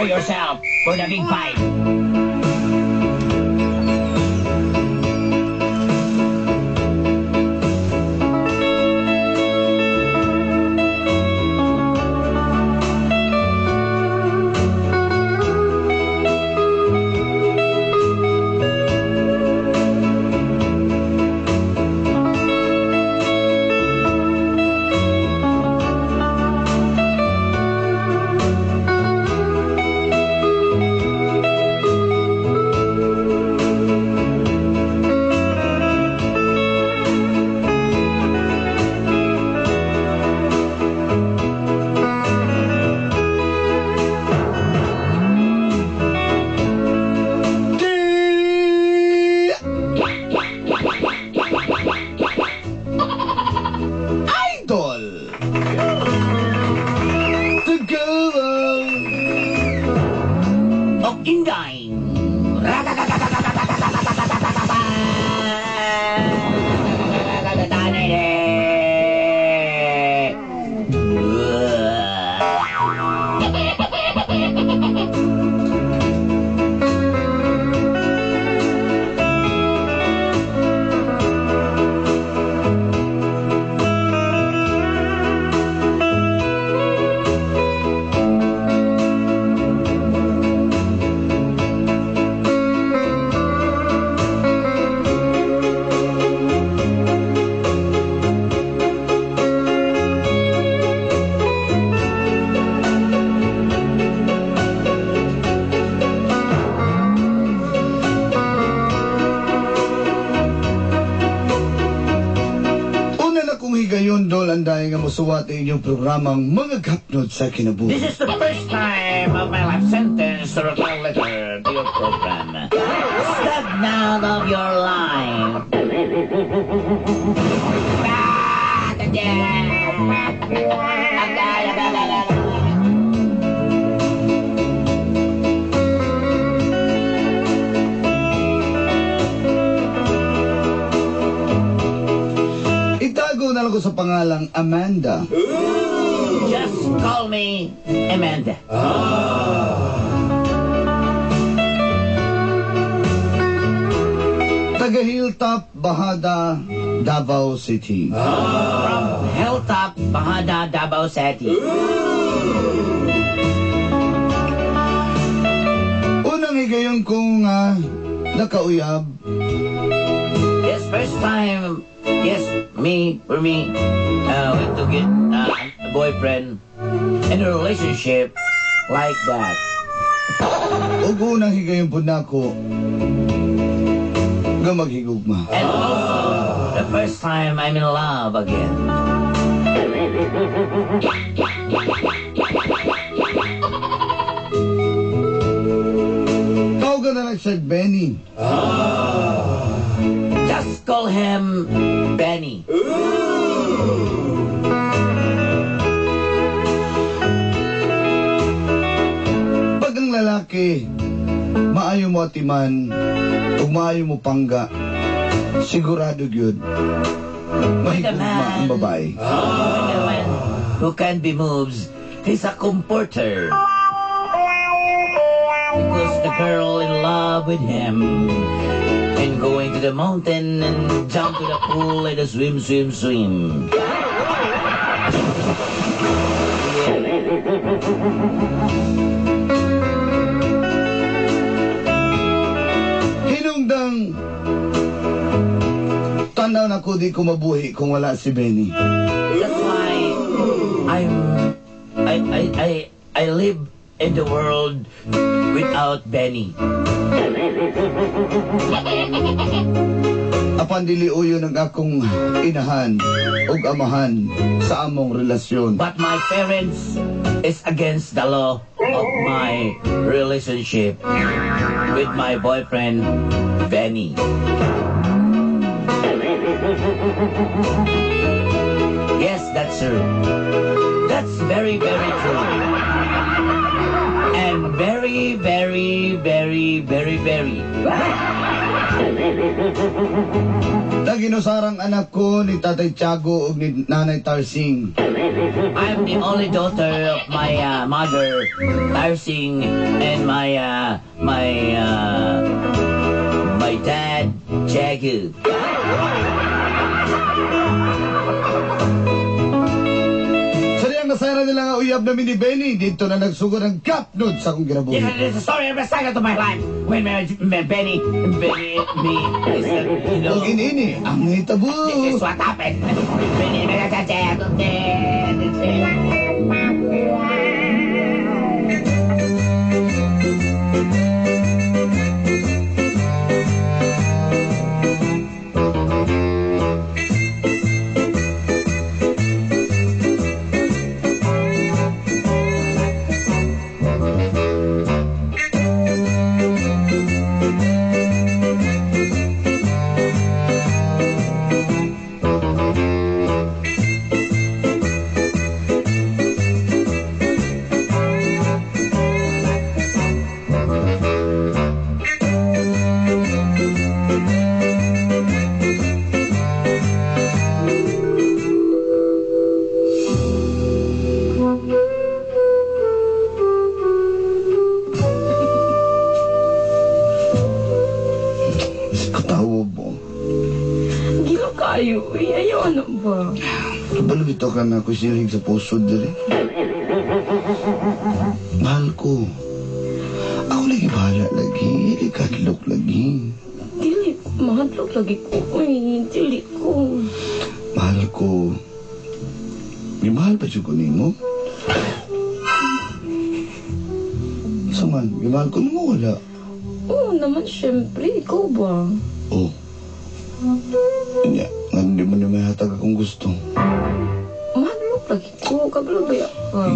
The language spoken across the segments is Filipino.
prepare yourself for the big fight. Anday nga musuwati inyong programang Mga Gapnod sa Kinabuhi. This is the first time of my life sentence to write a letter to your program. Step out of your line. Na lang ko sa pangalang Amanda. Just call me Amanda. Taga Hilltop, Bahada, Davao City. From Hilltop, Bahada, Davao City. Unang higayon kong nakauyab. Yes, first time. Yes, for me, went to get a boyfriend in a relationship like that. Ug unang higayon po na ako nga maghigugma. And also, the first time I'm in love again. Tawagan na lang siya Benny. Just call him Benny. Pag ang lalaki, maayo mo atiman, o maayo mo pangga, sigurado yun, mahigugma ang babae. The man who can be moved, he's a comforter. Because the girl in love with him, and going to the mountain and jump to the pool and swim. Hinungdang tanaw na ko di ko mabuhi kung wala si Benny. That's why I live in the world without Benny. Apan dili uyo ng akong inahan ug amahan sa among relasyon. But my parents is against the law of my relationship with my boyfriend, Benny. Yes, that's true. That's very, very true. And very, very, very, very, very Naginusarang anak ko ni Tatay Tiago ug ni Nanay Tarsing. I'm the only daughter of my mother, Tarsing, and my dad, Jagu. Nasayra nila nga uyab namin ni Benny. Dito na nagsugod ng kapnod sa akong ginabuhi. Yes, it is a story of a saga to my life. When Benny, me, is, you know, Kung ini, ang hitabo. this is what happened. Benny, Katawag mo. Gila kayo, ayaw ano ba? Balbito ka na ako siring sa puso dali. Mahal ko. Ako lagi bahala lagi. Ikadlok lagi. Dili, mahadlok lagi ko. Uy, dili ko. Mahal ko. Di mahal pa siya ko nimo? Saman, di mahal ko nimo wala. Oo naman, syempre, ikaw ba? Oh. Kanya, nga hindi mo naman hatag akong gusto. Mahadlok lagi ko, kabalo ba yan?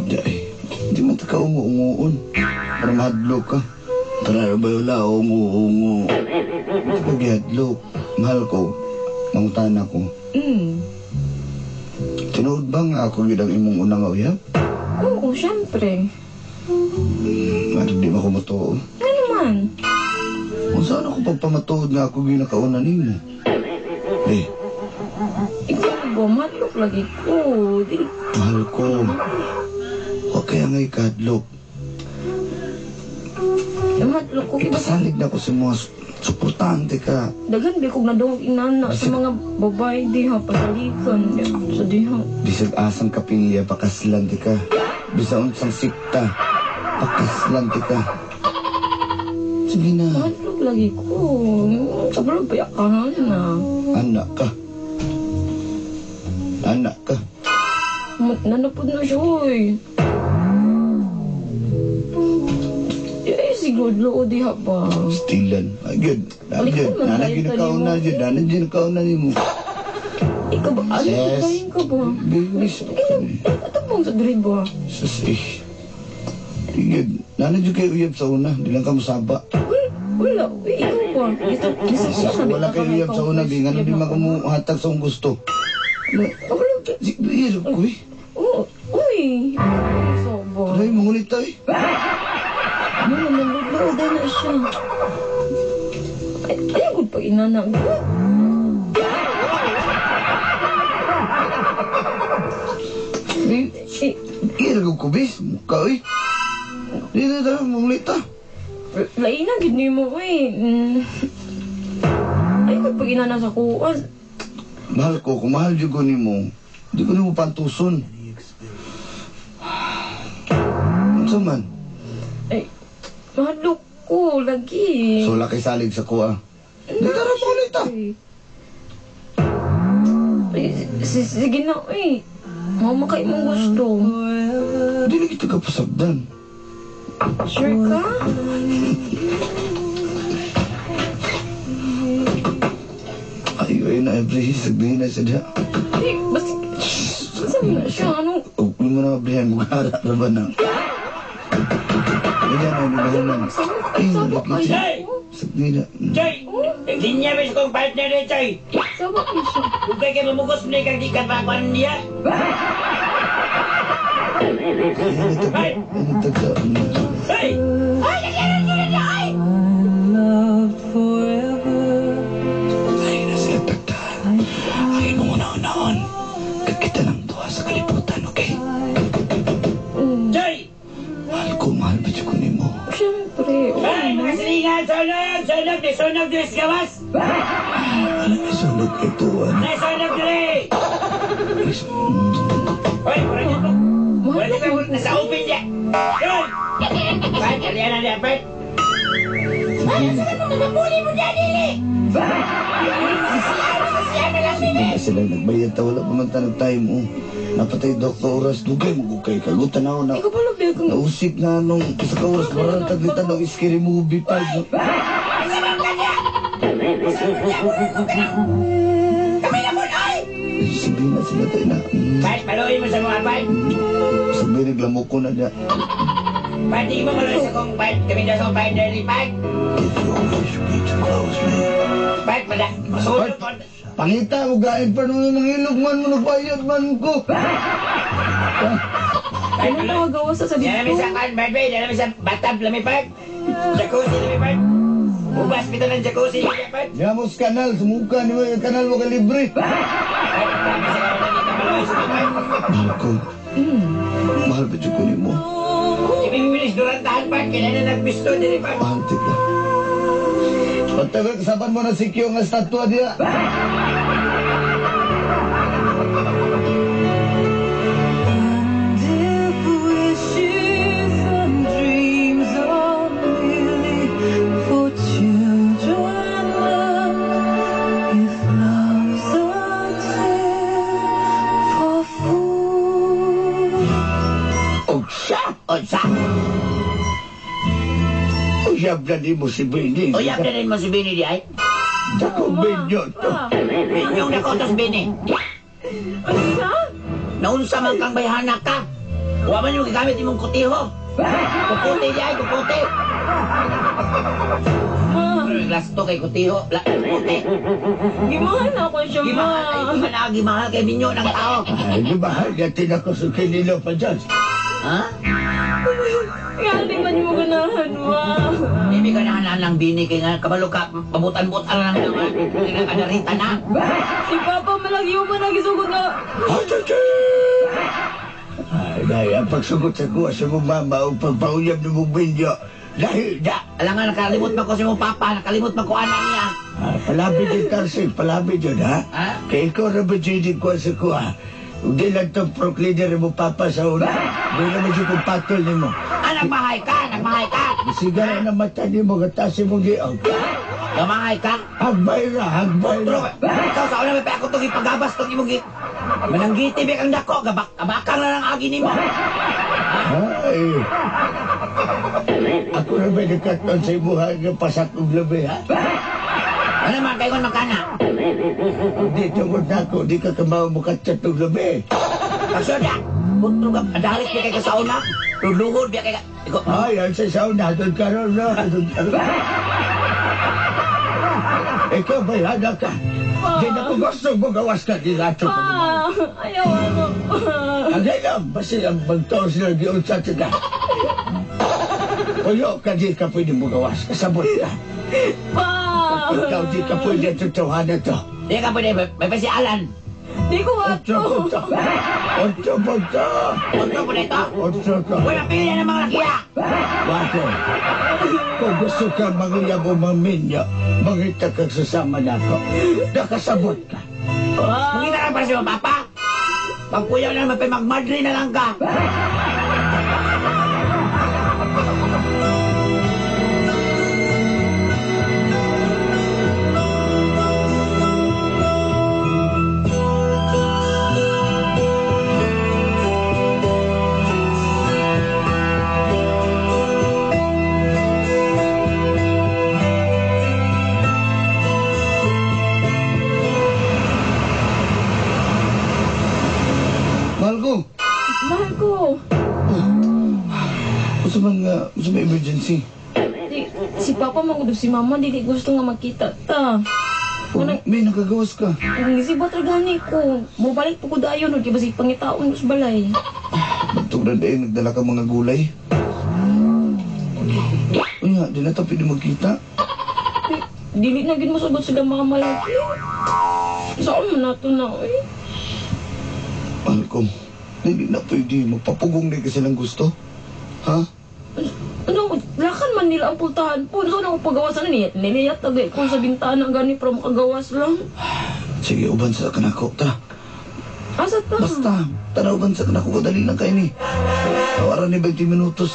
Hindi eh. Hindi man ta ka ungu-unguon. Para mahadlok ka. Para ba wala ungu-ungu. Pag-ihadlok. Mahal ko. Mangutan ako. Tinood ba nga ako yun ang imong unang uyab? Oo, syempre. Ano di ba ako matuo? Ano naman? Kung saan ako pagpamatuod nga ako yun nakaunan nimo? Eh, Ikaw ba, mahadlok lagi ko. Dili, mahal ko. Huwag kaya nga ikadlok. mahadlok ko. Ipasalig na ako sa mga suportante ka. Dagan ba kong nadungog inana sa mga babae diha, pasalikan sa diha. Bisag asang kapilya, pakaslanti ka. Bisa unsang sikta, pakaslanti ka. Sige na, Mahadlok lagi ko. Kabalo ba yan na? anak ka. Anak ka. Nanapod na siya, oy. Eh, siguro loo diha ba? Stilan. Ay, good. Balik ko man tayo Nanagin sa ka una limo. dyan. Nanagin ka una mo. Ikaw ba? Ano Yes. kain ka ba? Bilis. Ito bang sa diri ba? Sus eh. Good. Nanagin kayo uyab sa una. Di lang ka masaba. Wala. Uy, ikaw ba? Wala kayo uyab sa una. Di nga na di makamuhatag sa kong gusto. Wala. Sige, ko eh. Oh, uy. Sobo. Aray, mangulit tayo. Ano naman, luloo dahil na siya. Ay, ayaw ko pa inanang. Iragog ko, bis. Mukha, eh. Di na tayo, mangulit ta. Lain na, gini mo, eh. Ayaw ko pa inanang sa kuwas. Mahal ko, kung mahal dyan ko ni mo, di ko ni mo pantuson. Ano sa man? Ay, mahadlok ko, lagi. So, laki salig sa kuha. Di tara mo ulit ta. Ay, sige na, eh. Mamakay mong gusto. Di na kita kapasagdan. Sure ka? Ay, na every sagbihin na siya. Eh, basta... Basta mo siya, ano? Huwag mo na mablihan, magharap na ba na? Ganyan na, nilahanan. Ay, Sabak nalagit siya. kayo. Sagbihin na. Joy! Linya ba kong partner ni Joy? Sabak kayo siya. Kung kayo mamugos mo na ikang di kapakuan niya. Ay, nagtagsa. Hey! Ay, nangyari niya! Ay! Loved forever. Mahal ba ko ni mo? Siyempre, oo Ay, mga naman. silingan! Sunog! Sunog! Di sunog! Di gawas! Isunod ito, Di sunog! Di! Hoy, kurang dito! Kurang dito! Nasa open niya! Yun! Pat, kalian na niya, Pat! Ay, saan mo nagpuli mo dyan, Dili? Siya na lang, Dili! Hindi sila nagbayad ta, wala pa man tanong time mo. Napatay Dr. Oras, dugay mo kay kagutan ako na Ikaw pa lang, Bel, kung... nausik na nung isa ka oras para taglitan ng scary movie pa. Kami na mo, ay! Sabihin na sila tayo na. Pat, paluin mo sa mga, Pat! Sabihin naglamo ko na niya. Pat, di mo maluin sa kong, Pat! Kami daw sa Pat, Dili, Pat! If you always be too close, man. Pat, masulog ko! Pangita mo gain pa nung mangilog man mo nagbayad man ko. Ano na gawas sa Yan namin dito? sa kan, Barbie. Yan namin sa batab, lamipad. Jacuzzi, lamipad. Ubas, pito ng jacuzzi, lamipad. Yamos kanal, sumuka ni mo yung kanal mo ka libre. Mahal ko, mahal ba ko ni mo? Ibibilis durantahan, Pat. Kailan na nagbisto, lamipad. Mahal tika. Pagtagal kasaban mo na si Kyo nga statwa diya. Onsa. Uyab na di mo si Bini. Uyab na rin mo si Bini di ay. Dako Binyo to. Binyong nakotos, Bini. Ano na? Naunsa man kang bayhanak ka. Huwag man yung gagamit imong kutiho. Kuputi di ay, kuputi. Ma, Glass to kay kutiho. Kuputi. gimahan ako siya, ma. Gimahal, ay, gimahal, gimahal kay Binyo ng tao. Ay, di ba? Yatin ako sa kinilo pa dyan. Ha? Kaya di man mo ganahan, ma. Hindi ka nahanan ng Bini kay nga kabalo ka. Pabutan-butan lang naman. Hindi ka kadarita na. Si Papa malagi mo man nagisugod na. Ay, dahil ang pagsugot sa kuha sa mong mama o pagpauyab ng mong Binyo. Dahil da. Alam nga, nakalimot man ko si mong papa. Nakalimot man ko anak niya. Palabid yung Tarsig, palabid yun, ha? Ha? Kaya ikaw na ba dyan kuha sa kuha? Hindi lang itong procleaner mo papa sa una. Hindi naman siya kung patol ni mo. Nagmahay ka, nagmahay ka. Sigara na mata ni mo, gatasin mo giyaw. Nagmahay ka. Hagbay na, hagbay Pero, na. ikaw sa una may pa ako itong ipagabas itong imong git. Mananggiti bek ang dako. Abakang na lang agi ni mo. Ay. Ako na ba nagkaton sa imuha ng pasakong labi, ha? Ano man kayo magkana? Hindi tungkol na ako, di ka kamaw mo katsat ng labi. Pagsoda. Putro ka, adalit biya kayo sa una. Luluhod biya kayo. Ikaw, Ay, ang sa sauna, doon ka ron, no? Doon ka ron. Ikaw ba'y handa ka? Di na ko gusto mo gawas ka, di gato ka naman. Pa, ayaw ano. Ang lang, basi ang magtaon sila diyon sa tiga. Uyo ka, di ka pwede mo gawas, kasabot ka. Pa, Ikaw di ka pwede tutuhanan to. di ka pwede, may pasialan. di ko Otso ato. punto. Otso punto. Putro po na ito. Otso to. Uy, mapili na ng mga lakiya. Bakit? Kung gusto ka manguyab o maminyo, mangita kang sasama na ako. Nakasabot ka. Pa, Magkita ka para sa mga papa. Pagpuyaw na naman, magmadri na lang ka. Mahal ko. mahal ko. Gusto may emergency. Di, si Papa magudog si Mama, di gusto nga makita ta. May nakagawas ka. Ang isibot ragani ko. Mubalik po ko dayon, no? Di ba si pangitaon sa balay? Magtugnan dahil nagdala ka mga gulay. Uy nga, di na ito pwede magkita. Dili na gid mo sagot sila mga malaki. Saan mo na to na, eh? Mahal ko, hindi na pwede. Magpapugong na kasi lang gusto. Ha? Ano, lakan man nila ang pultahan po. So, ako pagawasan na niliyat tagay ko sa bintana gani para makagawas lang. Sige, uban sa kanako. Tara. Asa ta? Basta. Tara, uban sa kanako. Dali lang kayo ni. Tawaran ni 20 minutos.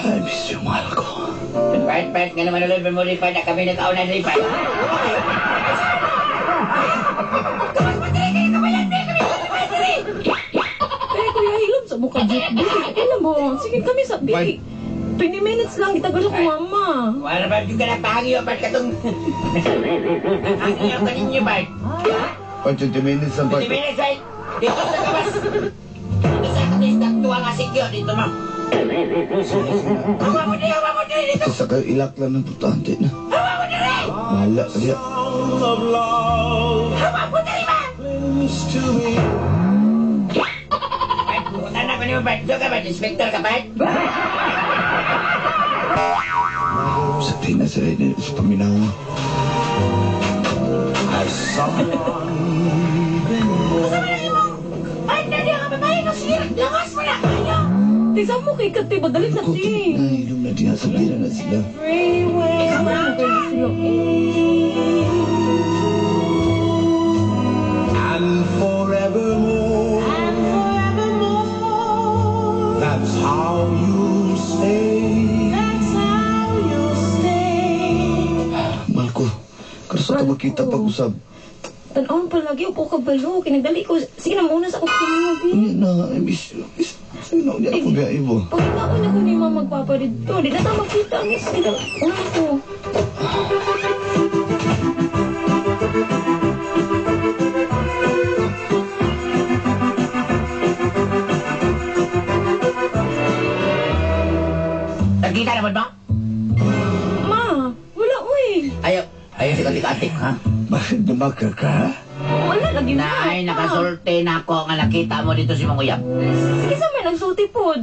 I miss you, mahal ko. Pat, nga naman ulit, memorify na kami nag-aw na lipad. Eh, Kuya Hilom, sa mukha jeep. Alam mo, sige kami sa big. 20 minutes lang, itagal ako mama. Wala ba yung kanapahagi o ba't katong... Hangin ka ninyo, Bart? 20 minutes ang 20 minutes, right? Dito sa kabas. Dito sa katis, tuwa nga sikyo. Dito, ma'am. Hawa mo din, dito. Sa kayo ilak lang ng putante na. Hawa mo din, rin. Mahala ka diya. Hawa mo din, ma'am. Bart, pumunta na ko niyo, Bart. Doon ka, Bart. Inspector ka, Bart? Sa tina sa paminaw mo. Bart, na diya ka, babae ko. Sige, langas mo na. Ayaw. Tisa mo kay Kati, badalit na Kunti si. na ilong na diya sa tira na sila. Ikaw na ako kayo sila. And forevermore. That's how you stay. Mahal ko. Karso ito makita pag-usap. Tanawan palagi, upo ka balo. Kinagdali ko. Sige na, mauna sa ako kinabi. Hindi na, I miss you. Sino niya ako biya ibo? Pagkitaon ako ni mama magpaparid to. Di na tayo magkita. Sige na, una ako. Nagkita naman ba? Ma, wala uy. Ayaw si katik-atik, ha? Bakit dumaka ka? Wala lagi na. Nay, nakasulti na ako nga nakita mo dito si Manguyap. Sige sa may nagsulti po.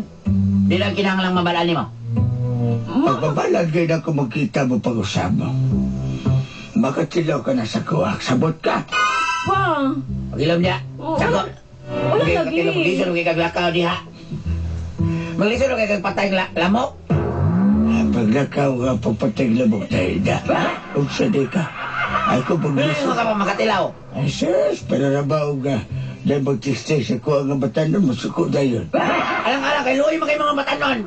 Di lang kinahanglang mabalani mo. Pagbabalag din ako magkita mo pag-usap mo. Makatilaw ka na sa kuwak. Sabot ka. Pa. Pag-ilom niya. Oo. Sako. Wala lagi. Mag-isuro kay kaglakaw diha. Mag-isuro kay kagpatay lamok. Paglakaw nga papatay labog tayo na. Kung sadi ka. Ako Ano pag-gusto. ka pa makatilaw? Ay sis, panarabaw ka. Dahil mag-tixtay sa kuwak ng batanon mo. Suko na yun. Alang-alang, kay luoy mo kay mga batanon.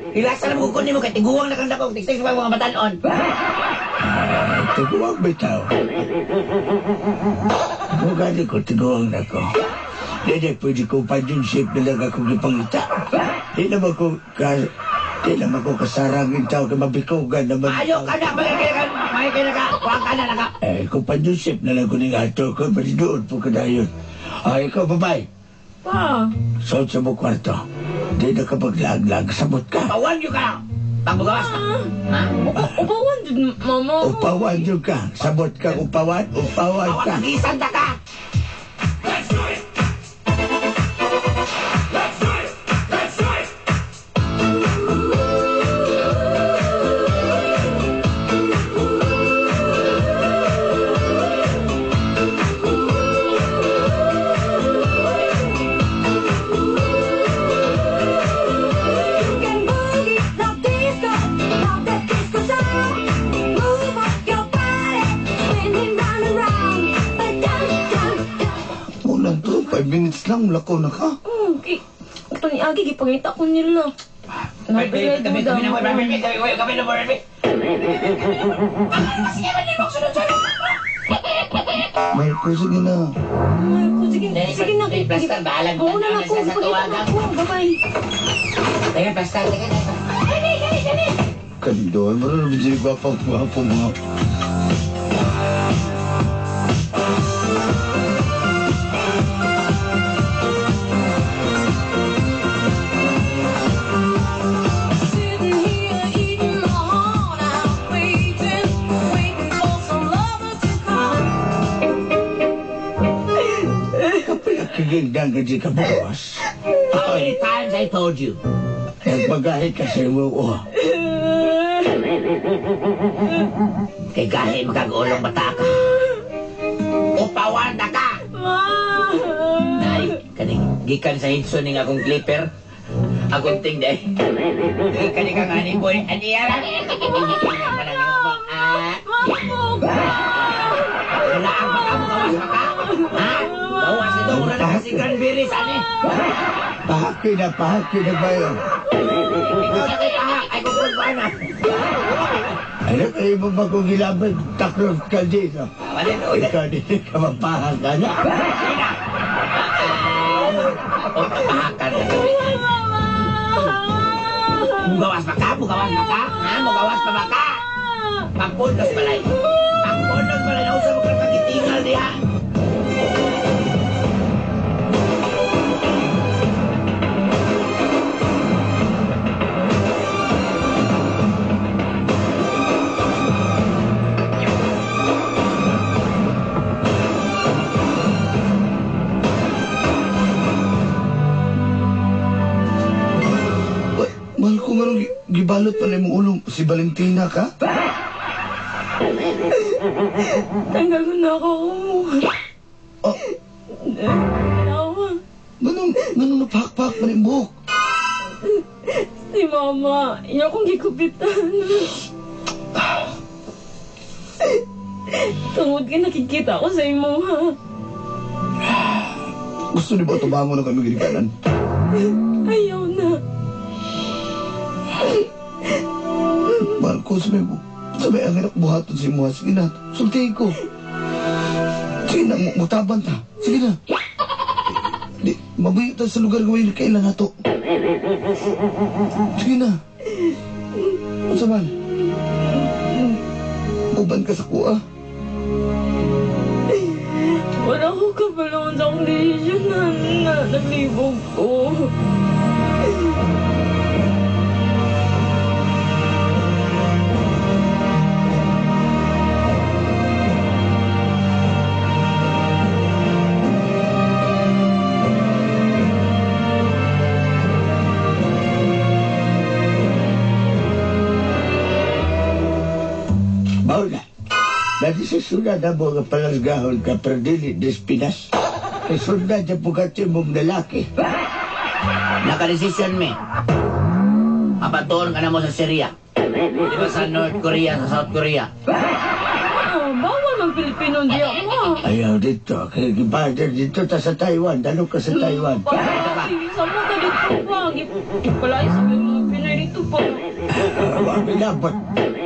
Ilasa na mo kukunin mo kay tiguwang na kang dakong. Tikstik sa mga batanon. Ay, tiguwang bitaw. Mugani ko, tiguwang na ko. Hindi pwede ko companionship na lang ako ipangita. Di naman ko kasarangin tao na mabikugan naman. Ayaw ka na, magkakaya na ka. Huwag ka na ka. Eh, companionship na lang ko ng ato ko. Bali doon po ka na yun. Ay, ikaw, babay. Pa. Sood sa mo kwarto. Di na ka maglag-lag. Sabot ka. Pawan nyo ka. Pagbugawas ka. Ha? Upawan din, mama. Upawan yun ka. Sabot ka, upawan ka. Pawan nagisan na ka. Mulan to, 5 minutes lang. Lako na ka. Ito ni Agi, gipangita ko nila. Nabigay Kami ko na mo, daw. kami na mo, sige, mali mo, sunod-sunod. Mahal ko, sige na. Sige na. Plastar, bahalag na. Mauna na ako. Sa Pagkita tuwagan. ako. Bye-bye. Teka, plastar, teka. Dali. Kandoon, marunong din siya gwapang-gwapo mga. Sitting here eating my heart out, waiting for some lovers to come. Kagandang ka di ka bawas. How many times I told you? Nagpagahit ka sa imo, oh. Kay gahi makag-ulong bata ka. Upawan na ka! Nay, kaning gikan sa hitso ning akong clipper. Akong ting day. Kani ka nga ni boy. Aniya lang. Wala ang baka mo gawas maka. Ha? Gawas ito. Mura na kasi cranberries, ani. Pahaki na ba yun? Ikaw na kay pahak. Ay, kukurot ba na? Ano kayo mo ba kung gilabag taklong ka dito? Walin ulit. Ikaw din ka mapahak ka na. Sina? O, kapahakan na. Mugawas pa ka? Mugawas pa ka? Ha? Mugawas pa ba ka? Pagpundos balay. Pagpundos balay. Nausap mo ka pagitingal niya. Mahal ko nga nung gibalot pa na yung ulong si Valentina ka? Tanggal ko na ako. Oh, ganun napahak-pahak pa na yung buhok. Si Mama, iya akong gikupitan. Tungod ka nakikita ko sa imo, ha? Gusto niyo ba tumango na kami ginikanan? Ayaw na. Mahal ko, sabi ang anak buhaton si Mua. Sige na, sultihin ko. Sige na, mutaban ta. Sige na. Di, mabuhay tayo sa lugar gawin kailan na to. Sige na. Ano man? Uban ka sa kuha. Wala ko kabalon sa akong desisyon na naglibog ko. Maula. Dati sa sunod na mga palasgahon ka perdili des Pinas. Sa sunod na po kasi mong lalaki. Nakadesisyon me. Mapatuon ka na mo sa Syria. Di ba sa North Korea, sa South Korea? Bawal ng Pilipino di ako. Ayaw dito. Kaya gibader dito ta sa Taiwan. Dalo ka sa Taiwan. Sa mo ka dito pa. Ipalay sa mga Pinoy dito pa. Ang pinabot.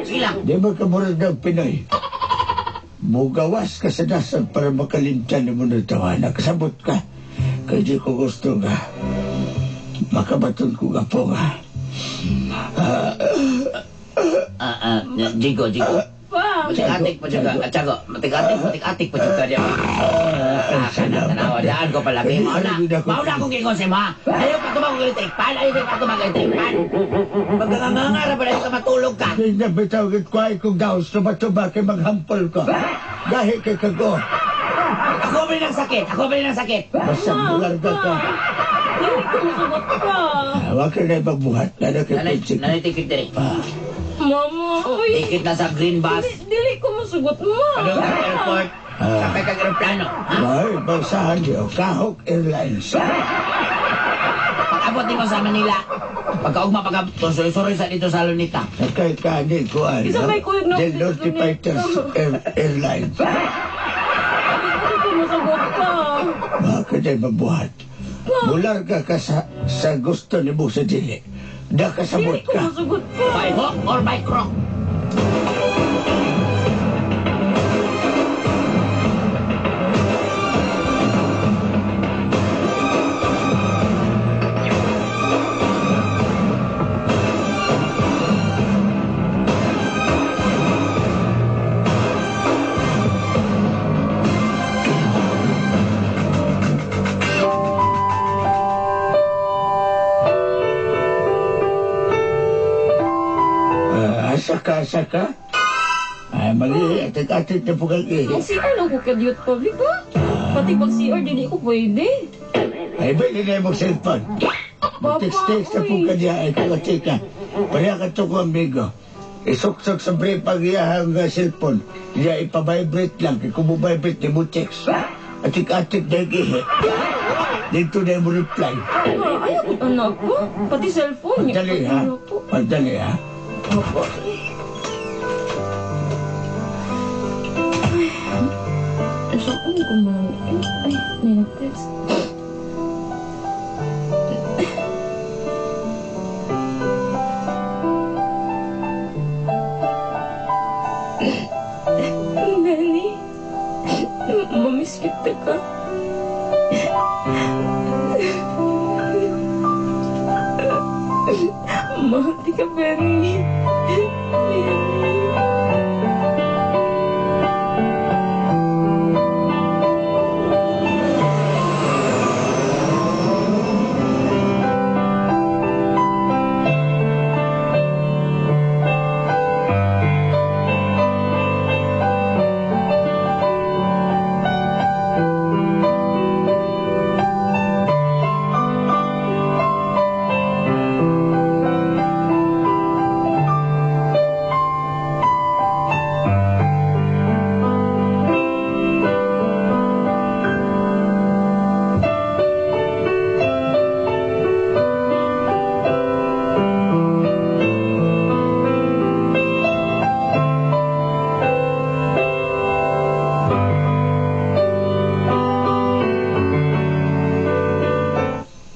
Silang. Di ba ka murad ng Pinoy? Mugawas ka sa dasal para makalimtan mo na tawanan. Kasabot ka. Kaya di ko gusto nga. Makabaton ko nga po nga. Jigo. Pa. Matik-atik pa juga. Atsago. Matik-atik pa juga dia. Tanawa. Daan ko palagi. Mauna akong gingon sa mga. Ayaw pa tumang galitikpan. Ayaw pa tumang galitikpan. Pagkangangara pa rin ka matulog ka. Hindi na bitawagin ko ay kung daw tuba-tuba kay maghampol ko. Dahil kay kago. Ako ba rin ang sakit? Basta bularga ka. Hindi ko masugot pa. Huwag ka na magbuhat. Lalo kay Pinsik. Nanitikit din. Mama, uy. Tikit na sa green bus. Dili ko masugot, ma. Padung ka airport. Sakay kang aeroplano. Ay, bangsahan niyo. Kahok Airlines. Pag-abot mo sa Manila. Pagkaugma pagka-suroy sa dito sa Lunita. Sakay ka ni ko ay. Isabay ko yung Del Norte Fighters Airlines. Hindi ko masugot pa. Baka na magbuhat. Bularga ka sa gusto ni mo sa dili. Da kasabot Dili ko ka. masugot pa. By hook or by crook? Saka. Ay, mali. Atit-atit na po kagi. Ang si ano ko kadyot public ba? Pati pag CR, dili ko pwede. Ay, ba, hindi na mong cellphone. Text-text na po ka niya, ay kakatika. Pariya ka to ko, amigo. Isok-sok sa brepag iyahang cellphone. Iya ipabibrate lang, kung vibrate, di mo text. Atik-atik na ikihi. Dito na mo reply. Ay, ako anak ko. Pati cellphone. Pagdali ha. Anak ko. Pagdali ha. Opo. Ay, saan ko man? Ay, may nag-text. Benny, mamiss kita ka. Mahal ka, Benny.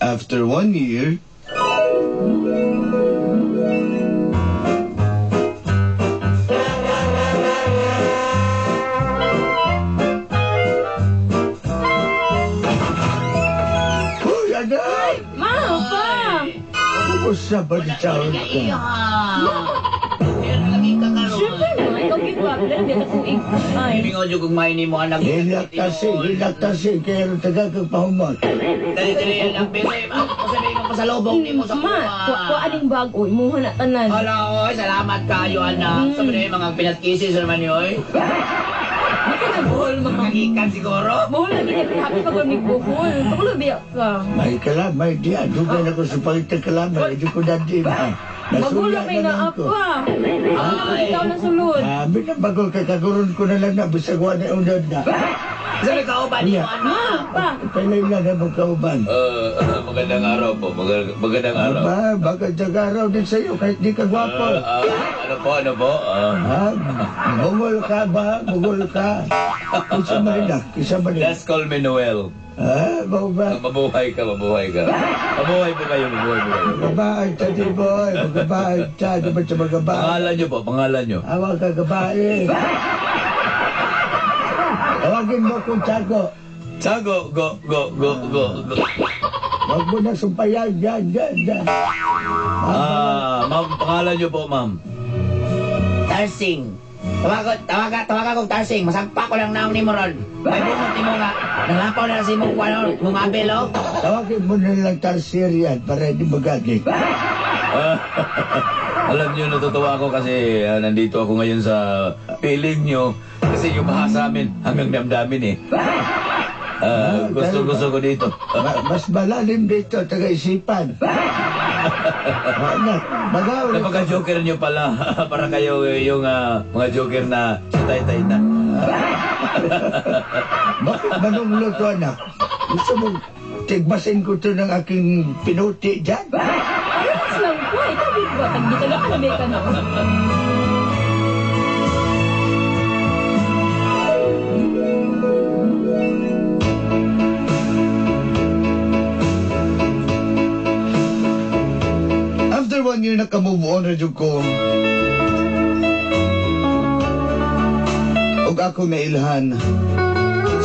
After 1 year, Uy, anak! Ma, pa! Kumusta ba ni taon ka? Siyempre ma, ikaw gitwaplan, di ako ay. Ibingon yung kung maini mo anak. Hilak kasi, kaya rin taga kang pahumot. Dali-dali lang, pero sabihin mo pa sa lobong ni mo sa Ma, kuha aning bago, imuha na tanan. Hala, oy, salamat kayo, anak. Sabi mga pinatkisis naman yun, oy. Baka nag-buhol, ma. Kagikan siguro. Buhol lagi niya, happy pa kung nagbuhol. Pakulo biyak ka. May kalamay di, adugan ako sa pangitang kalamay, hindi ko dati ba? Magulo Nasuya may na lang ko. naapa. Ano ikaw na sulod? Binabagol ka, kagurun ko na lang na, bisagwa na unod na. Sabi ka, ba ni mo, anak? Pa, Palay na na magkauban. Magandang araw po. Magandang araw. Aba, baka araw din sa'yo, kahit di ka gwapo. Ano po? Bungol ka ba? Bungol ka. Isa malina, Just call me Noel. Bau ba? Mabuhay ka. Mabuhay po kayo. Magabahay ta, di boy. Magabahay ta, di ba siya magabahay? Pangalan nyo. Awag ka gabahay. Tawagin mo kung Tiago. Sago, go. Huwag mo na sumpayan, yan. Ma'am, pangalan nyo po, ma'am. Tarsing. Tawaga kong Tarsing. Masagpa ko lang naon ni mo ron. May bungot ni mo nga. Nangapaw na si mong kwano, mong abelo. Tawagin mo na lang Tarsier yan para hindi magagik. Alam nyo, natutuwa ako kasi nandito ako ngayon sa piling nyo. Kasi yung baha sa amin, hanggang damdamin eh. Gusto ko dito. Mas malalim dito, taga-isipan. Magaw. Napaka-joker nyo pala. Para kayo yung mga joker na tay na. Bakit manunglo to, anak? Gusto mo tigbasin ko to ng aking pinuti dyan? ayos lang po. Ikaw ba? Dito lang ka na ka na. After 1 year naka-move on na dyan ko. Og ako nailhan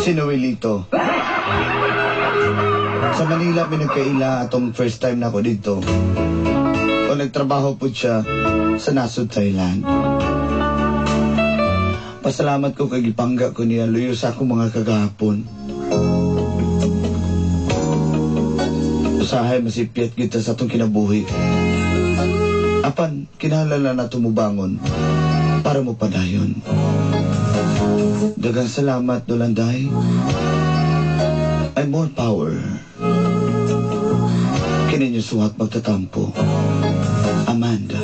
si Noelito. Sa Manila, may nagkaila atong first time na ako dito. O nagtrabaho po siya sa Nasod, Thailand. Pasalamat ko kay gipangga ko niya, luyo sa akong mga kagahapon. Usahay masipyat kita sa atong kinabuhi. Apan, kinahanglan na tumubangon para mo padayon. Dagang salamat, Dolanday. ay more power. Kinin niyo suwat magtatampo. Amanda.